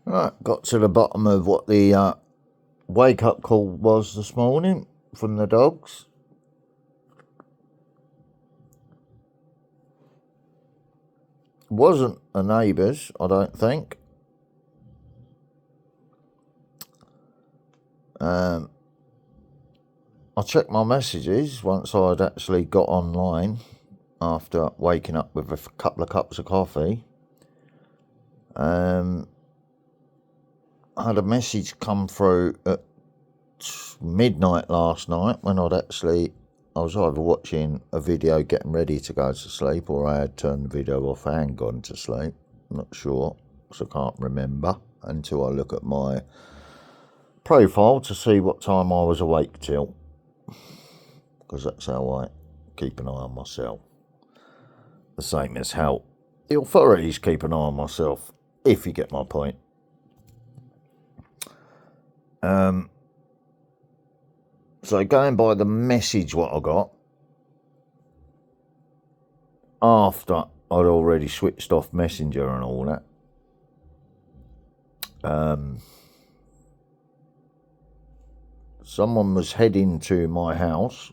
Right, got to the bottom of what the wake-up call was this morning from the dogs. Wasn't a neighbour's, I don't think. I checked my messages once I'd actually got online after waking up with a couple of cups of coffee. I had a message come through at midnight last night when I was either watching a video getting ready to go to sleep, or I had turned the video off and gone to sleep. I'm not sure, because I can't remember until I look at my profile to see what time I was awake till, because that's how I keep an eye on myself. The same as how the authorities keep an eye on myself, if you get my point. So going by the message what I got, after I'd already switched off Messenger and all that, someone was heading to my house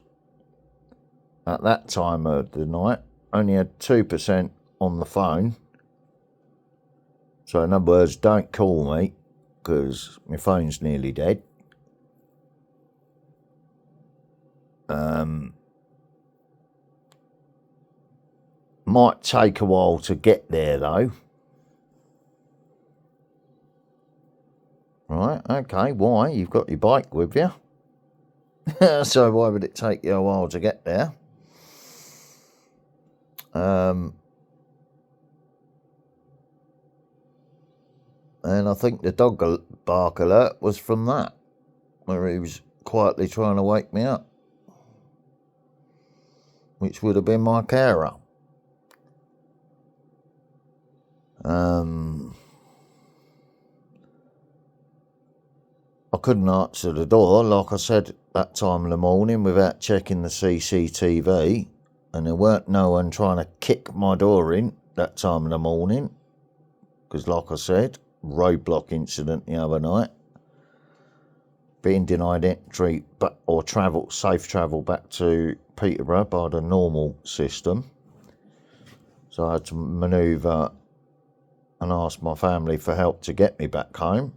at that time of the night, only had 2% on the phone. So in other words, don't call me, because my phone's nearly dead. Might take a while to get there though. Right, okay, why? You've got your bike with you. So why would it take you a while to get there? And I think the dog bark alert was from that, where he was quietly trying to wake me up, which would have been my carer. I couldn't answer the door, like I said, that time in the morning without checking the CCTV, and there weren't no one trying to kick my door in that time in the morning, because like I said, roadblock incident the other night, being denied entry or safe travel back to Peterborough by the normal system. So I had to manoeuvre and ask my family for help to get me back home.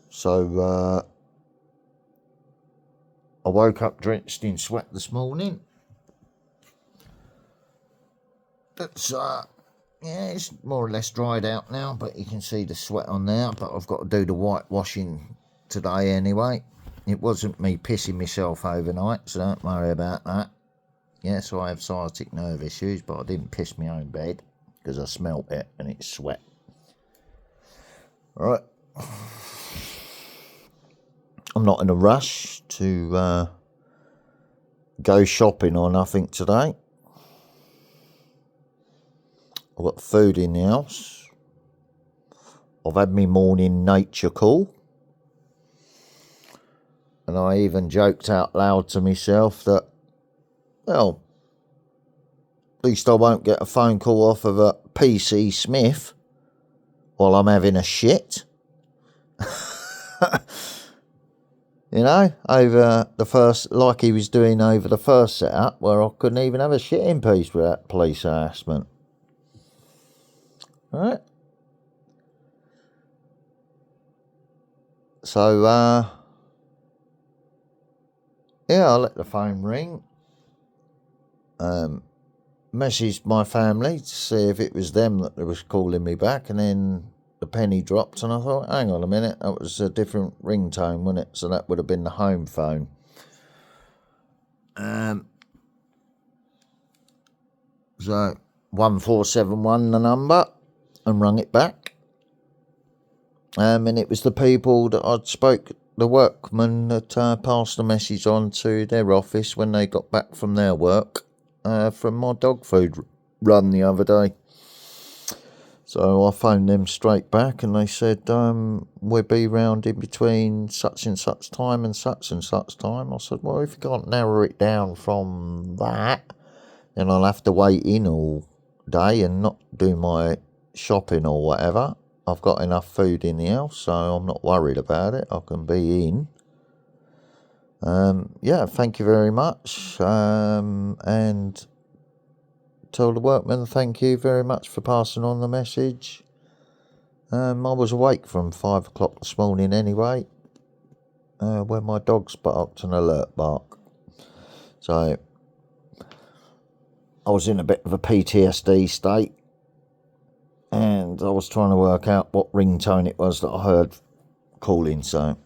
So I woke up drenched in sweat this morning. It's it's more or less dried out now, but you can see the sweat on there. But I've got to do the whitewashing today anyway. It wasn't me pissing myself overnight, so don't worry about that. Yes, I have sciatic nerve issues, but I didn't piss my own bed because I smelt it and it's sweat. All right. I'm not in a rush to go shopping or nothing today. I've got food in the house. I've had my morning nature call. And I even joked out loud to myself that, well, at least I won't get a phone call off of a PC Smith while I'm having a shit. You know, over the first, like he was doing over the first setup, where I couldn't even have a shit in peace without police harassment. Alright. So, yeah, I let the phone ring. Messaged my family to see if it was them that was calling me back, and then the penny dropped, and I thought, hang on a minute, that was a different ringtone, wasn't it? So that would have been the home phone. So 1471 the number, and rung it back. And it was the people that I'd spoke, the workmen that passed the message on to their office when they got back from their work from my dog food run the other day. So I phoned them straight back, and they said, we'll be round in between such and such time and such time. I said, well, if you can't narrow it down from that, then I'll have to wait in all day and not do my shopping or whatever. I've got enough food in the house, so I'm not worried about it. I can be in. Yeah, thank you very much. And tell the workmen thank you very much for passing on the message. I was awake from 5 o'clock this morning anyway, when my dogs barked an alert bark. So I was in a bit of a PTSD state, and I was trying to work out what ringtone it was that I heard calling, so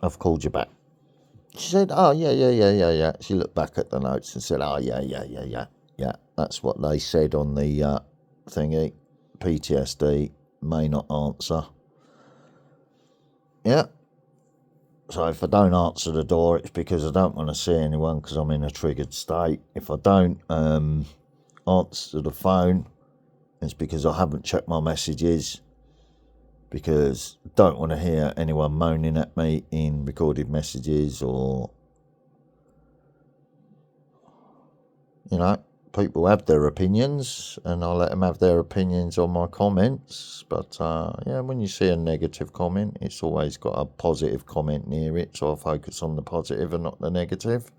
I've called you back. She said, oh, yeah. She looked back at the notes and said, oh, yeah. That's what they said on the thingy. PTSD, may not answer. Yeah. So if I don't answer the door, it's because I don't want to see anyone because I'm in a triggered state. If I don't answer the phone, it's because I haven't checked my messages, because I don't want to hear anyone moaning at me in recorded messages, or, you know, people have their opinions and I'll let them have their opinions on my comments. But yeah, when you see a negative comment, it's always got a positive comment near it, so I focus on the positive and not the negative.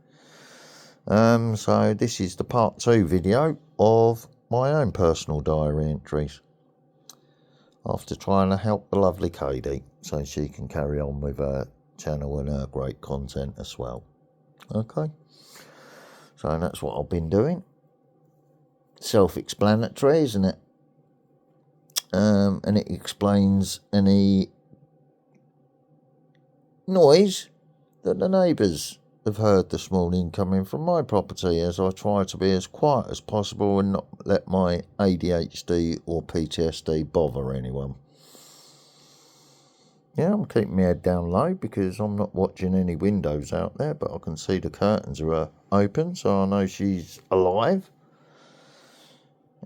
So this is the part 2 video of my own personal diary entries, after trying to help the lovely Katie so she can carry on with her channel and her great content as well. Okay, so that's what I've been doing. Self-explanatory, isn't it? And it explains any noise that the neighbours have heard this morning coming from my property, as I try to be as quiet as possible and not let my ADHD or PTSD bother anyone. Yeah, I'm keeping my head down low because I'm not watching any windows out there, but I can see the curtains are open, so I know she's alive.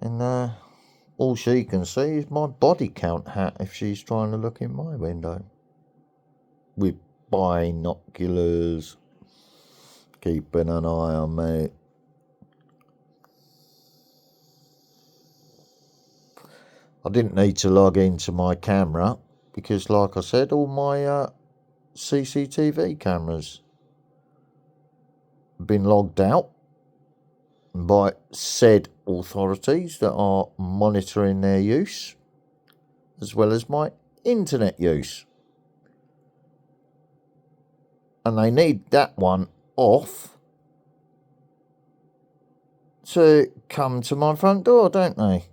And all she can see is my body count hat if she's trying to look in my window. With binoculars, keeping an eye on me. I didn't need to log into my camera because, like I said, all my CCTV cameras have been logged out by said authorities that are monitoring their use, as well as my internet use. And they need that one off to come to my front door, don't they?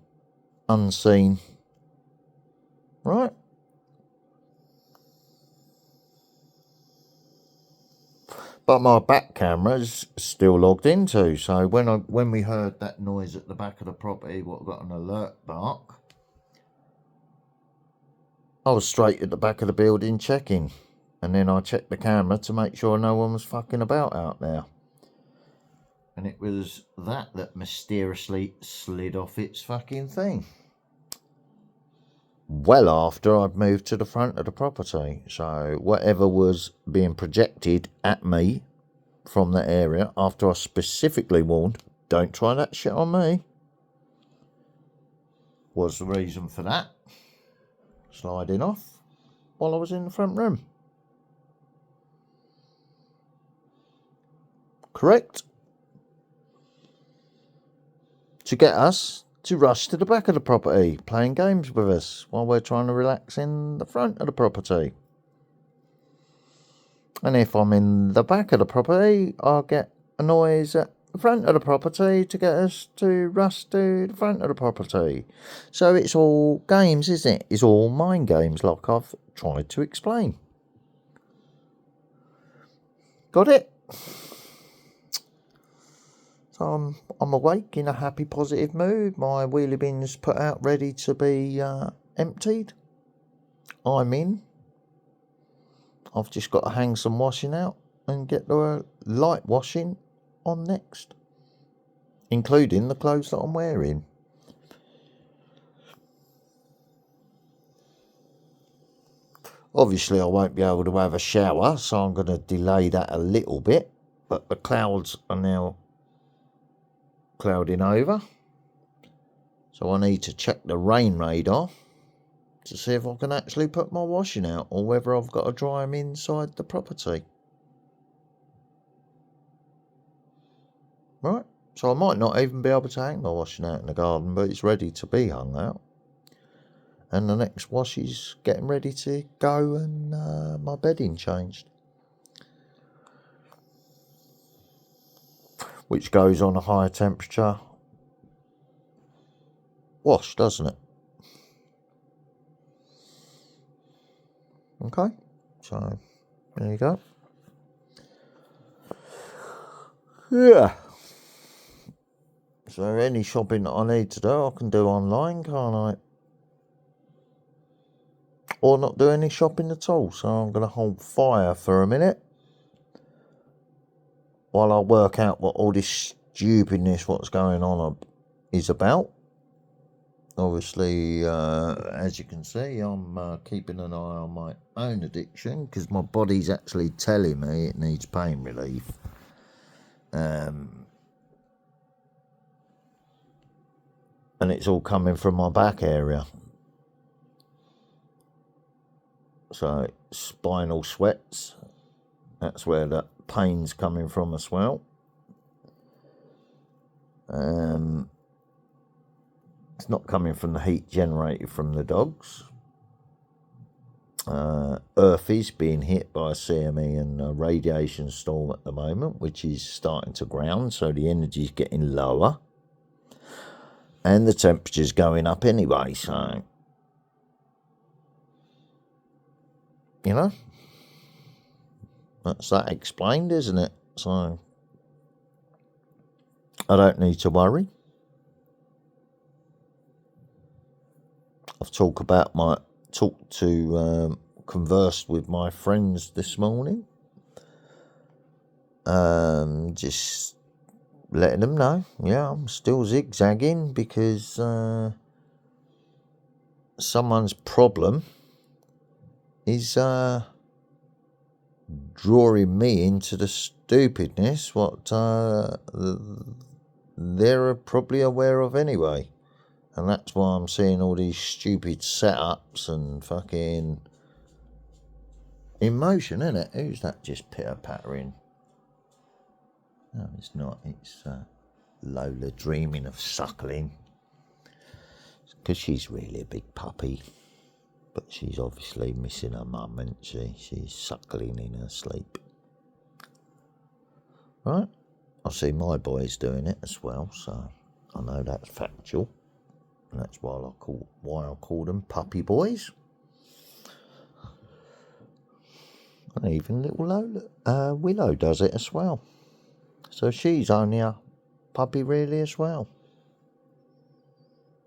Unseen. Right? But my back camera's still logged into, so when we heard that noise at the back of the property, what got an alert bark, I was straight at the back of the building checking, and then I checked the camera to make sure no one was fucking about out there. And it was that mysteriously slid off its fucking thing. Well after I'd moved to the front of the property. So whatever was being projected at me from that area, after I specifically warned, don't try that shit on me, was the reason for that sliding off while I was in the front room. Correct? To get us to rush to the back of the property, playing games with us while we're trying to relax in the front of the property. And if I'm in the back of the property, I'll get a noise at the front of the property to get us to rush to the front of the property. So it's all games, isn't it? It's all mind games, like I've tried to explain. Got it? So I'm awake in a happy, positive mood. My wheelie bin's put out, ready to be emptied. I'm in. I've just got to hang some washing out and get the light washing on next, including the clothes that I'm wearing. Obviously I won't be able to have a shower, so I'm going to delay that a little bit, but the clouds are now clouding over. So I need to check the rain radar to see if I can actually put my washing out or whether I've got to dry them inside the property. Right, so I might not even be able to hang my washing out in the garden, but it's ready to be hung out. And the next wash is getting ready to go and my bedding changed. Which goes on a higher temperature wash, doesn't it? Okay, so there you go. Yeah. So any shopping that I need to do, I can do online, can't I? Or not do any shopping at all. So I'm going to hold fire for a minute while I work out what all this stupidness, what's going on, is about. Obviously, as you can see, I'm keeping an eye on my own addiction because my body's actually telling me it needs pain relief. And it's all coming from my back area. So spinal sweats, that's where the pain's coming from as well. It's not coming from the heat generated from the dogs. Earth is being hit by a CME and a radiation storm at the moment, which is starting to ground, so the energy is getting lower. And the temperature's going up anyway, so, you know, that's that explained, isn't it? So, I don't need to worry. I've conversed with my friends this morning. Just letting them know, yeah, I'm still zigzagging because someone's problem is drawing me into the stupidness what they're probably aware of anyway. And that's why I'm seeing all these stupid setups and fucking in motion, isn't it? Who's that just pitter-pattering? No, it's not. It's Lola dreaming of suckling. Because she's really a big puppy. But she's obviously missing her mum, isn't she? She's suckling in her sleep. Right? I see my boys doing it as well, so I know that's factual. And that's why I call them puppy boys. And even little Lola, Willow does it as well. So she's only a puppy really as well.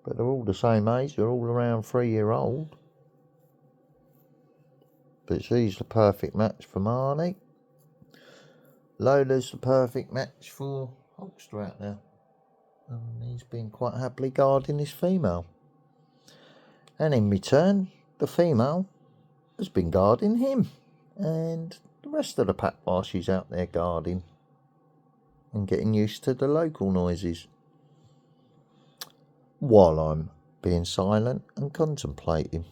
But they're all the same age. They're all around 3-year-old. But she's the perfect match for Marnie. Lola's the perfect match for Hulkster out there. And he's been quite happily guarding his female. And in return, the female has been guarding him. And the rest of the pack while she's out there guarding. And getting used to the local noises. While I'm being silent and contemplating.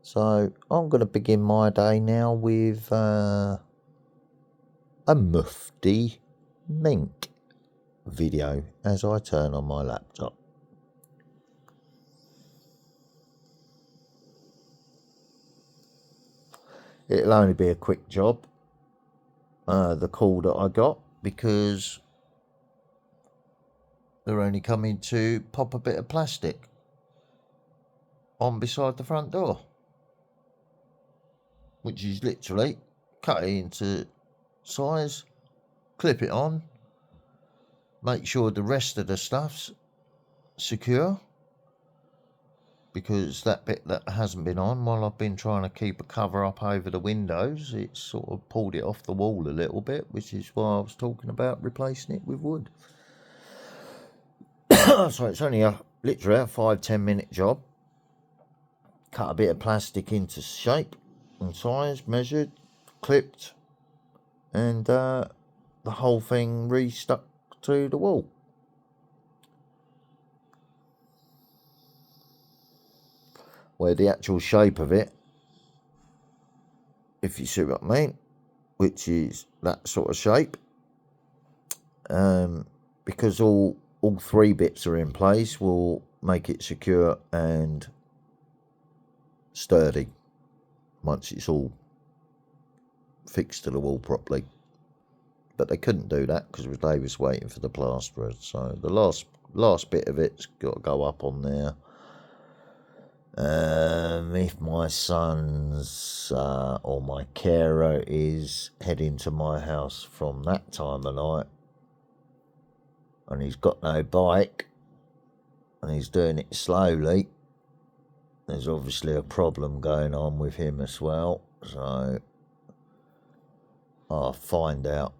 So I'm going to begin my day now with a Mufti Mink video as I turn on my laptop. It'll only be a quick job, the call that I got, because they're only coming to pop a bit of plastic on beside the front door, which is literally cut it into size, clip it on, make sure the rest of the stuff's secure, because that bit that hasn't been on, while I've been trying to keep a cover up over the windows, it's sort of pulled it off the wall a little bit, which is why I was talking about replacing it with wood. So it's only literally a 5-10 minute job. Cut a bit of plastic into shape and size, measured, clipped, and the whole thing restuck to the wall. Where the actual shape of it, if you see what I mean, which is that sort of shape, because all three bits are in place, will make it secure and sturdy once it's all fixed to the wall properly. But they couldn't do that because they was waiting for the plasterers. So the last bit of it's got to go up on there. If my son's or my carer is heading to my house from that time of night and he's got no bike and he's doing it slowly, there's obviously a problem going on with him as well. So I'll find out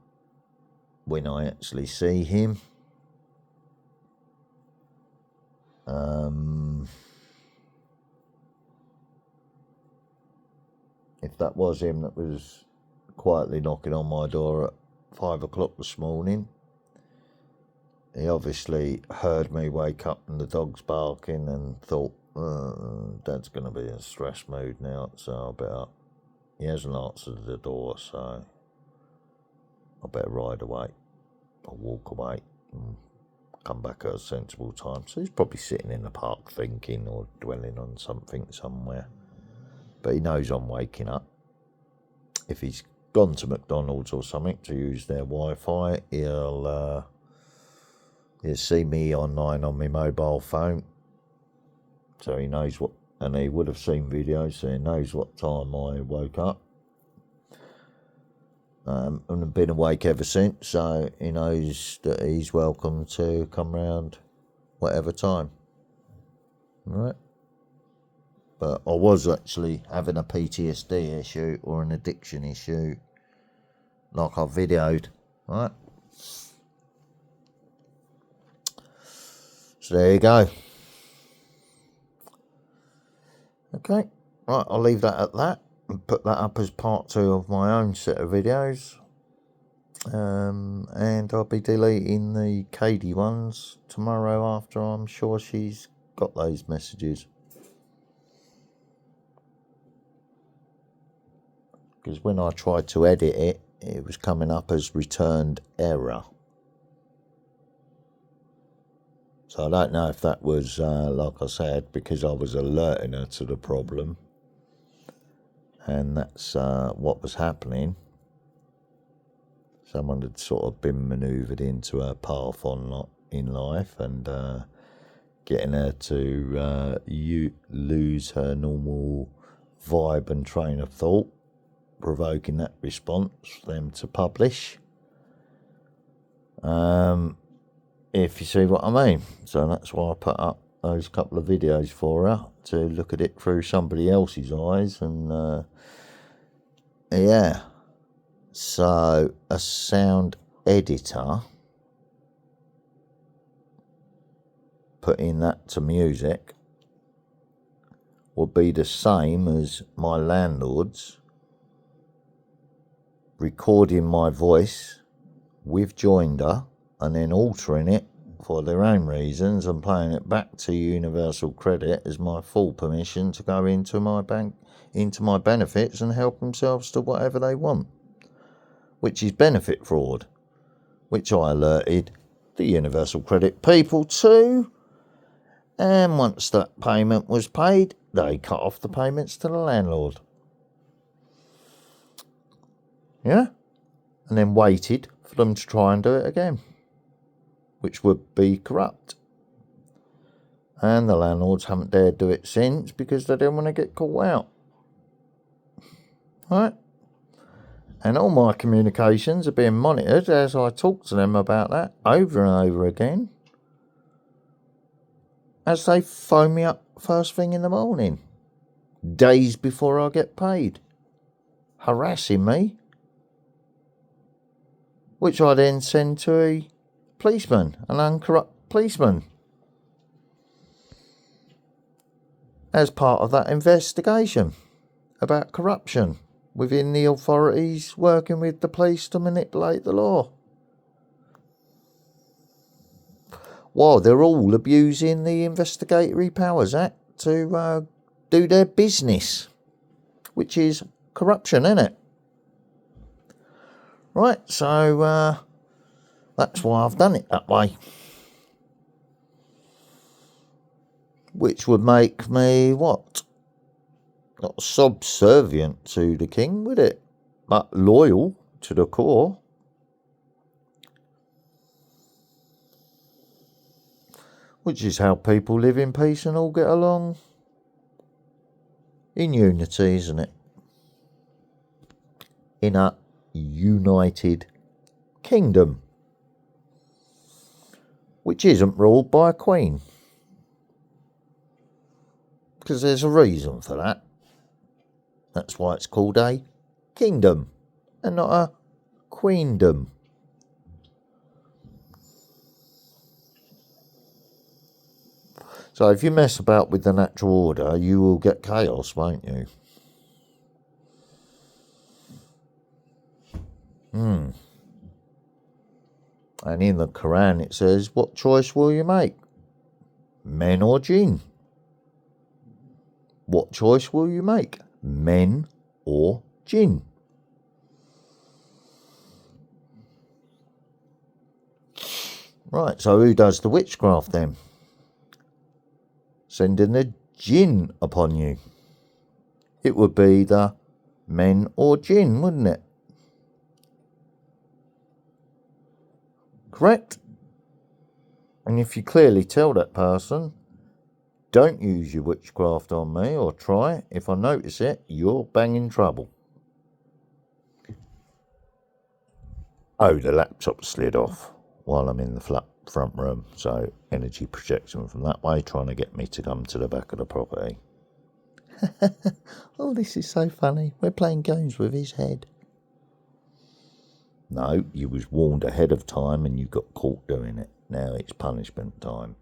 when I actually see him. If that was him that was quietly knocking on my door at 5 o'clock this morning, he obviously heard me wake up and the dog's barking and thought, Dad's going to be in a stress mood now, so I better, he hasn't answered the door, so I better ride away or walk away and come back at a sensible time. So he's probably sitting in the park thinking or dwelling on something somewhere. But he knows I'm waking up. If he's gone to McDonald's or something to use their Wi-Fi, he'll see me online on my mobile phone. So he knows what, and he would have seen videos, so he knows what time I woke up. And I've been awake ever since, so he knows that he's welcome to come round whatever time. All right? But I was actually having a PTSD issue or an addiction issue, like I videoed, right? So there you go. Okay, right, I'll leave that at that and put that up as part 2 of my own set of videos. And I'll be deleting the Katie ones tomorrow after I'm sure she's got those messages. Because when I tried to edit it, it was coming up as returned error. So I don't know if that was, like I said, because I was alerting her to the problem. And that's what was happening. Someone had sort of been manoeuvred into her path in life and getting her to lose her normal vibe and train of thought, provoking that response for them to publish. If you see what I mean. So that's why I put up those couple of videos for her, to look at it through somebody else's eyes. And yeah, so a sound editor, putting that to music, would be the same as my landlords recording my voice with joinder and then altering it for their own reasons and playing it back to Universal Credit as my full permission to go into my bank, into my benefits and help themselves to whatever they want, which is benefit fraud, which I alerted the Universal Credit people to. And once that payment was paid, they cut off the payments to the landlord. Yeah? And then waited for them to try and do it again, which would be corrupt. And the landlords haven't dared do it since because they didn't want to get caught out. Right? And all my communications are being monitored as I talk to them about that over and over again, as they phone me up first thing in the morning, days before I get paid, harassing me, which I then send to a policeman, an uncorrupt policeman, as part of that investigation about corruption within the authorities working with the police to manipulate the law. while they're all abusing the Investigatory Powers Act to do their business, which is corruption, isn't it? Right, so that's why I've done it that way. Which would make me, what? Not subservient to the king, would it? But loyal to the core. Which is how people live in peace and all get along in unity, isn't it? In a united kingdom. Which isn't ruled by a queen. Because there's a reason for that. That's why it's called a kingdom and not a queendom. So if you mess about with the natural order, you will get chaos, won't you? And in the Quran it says, what choice will you make? Men or jinn? What choice will you make? Men or jinn? Right, so who does the witchcraft then? Sending the jinn upon you. It would be the men or jinn, wouldn't it? Correct? And if you clearly tell that person, don't use your witchcraft on me or try, if I notice it, you're banging trouble. Oh, the laptop slid off while I'm in the front room, so energy projection from that way, trying to get me to come to the back of the property. Oh, this is so funny. We're playing games with his head. No, you was warned ahead of time and you got caught doing it. Now it's punishment time.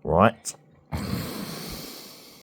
Right.